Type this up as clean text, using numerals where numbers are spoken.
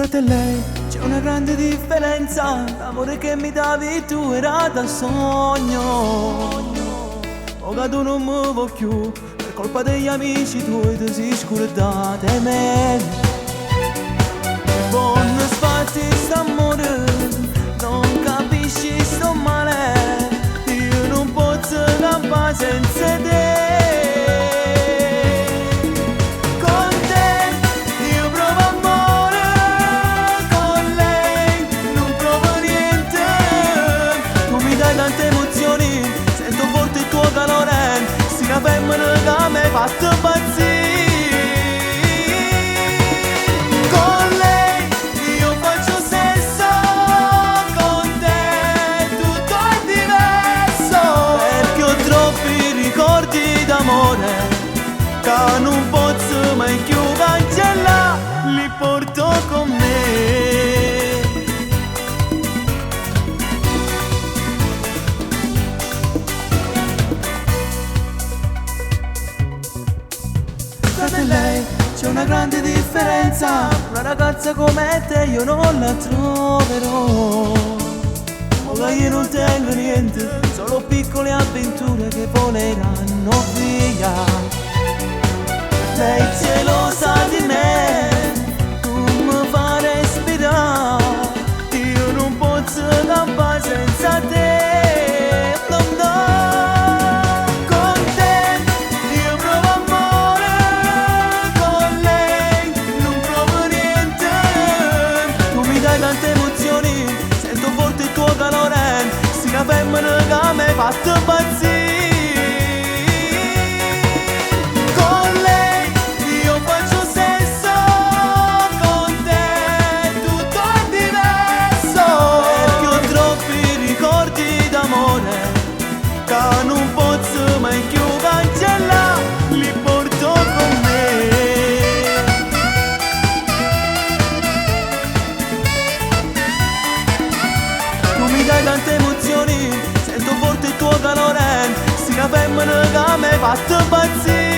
Tra te e lei c'è una grande differenza, l'amore che mi davi tu era da sogno. Ora tu non mi vuoi più, per colpa degli amici tuoi ti sei scordata di me. Buon sfatti st'amore, non capisci sto male, io non posso campare senza te. Tante emozioni, sento forte il tuo calore, si una femmina che mi hai fatto impazzire. Con lei io faccio sesso, con te tutto è diverso, perché ho troppi ricordi d'amore che non posso mai più cancellare, li porto con me. Tra te e lei c'è una grande differenza, una ragazza come te io non la troverò. Ora io non tengo niente, solo piccole avventure che voleranno via. Lei gelosa di me, non mi fa respirare, io non posso campare senza te. Tante emozioni, sento forte il tuo calore, si una femmina che mi hai fatto impazzire. Con lei io faccio sesso, con te tutto è diverso, perché ho troppi ricordi d'amore che non posso mai più cancellare, li porto con me. Tante emozioni, sento forte il tuo calore, si una femmina che mi hai fatto impazzire.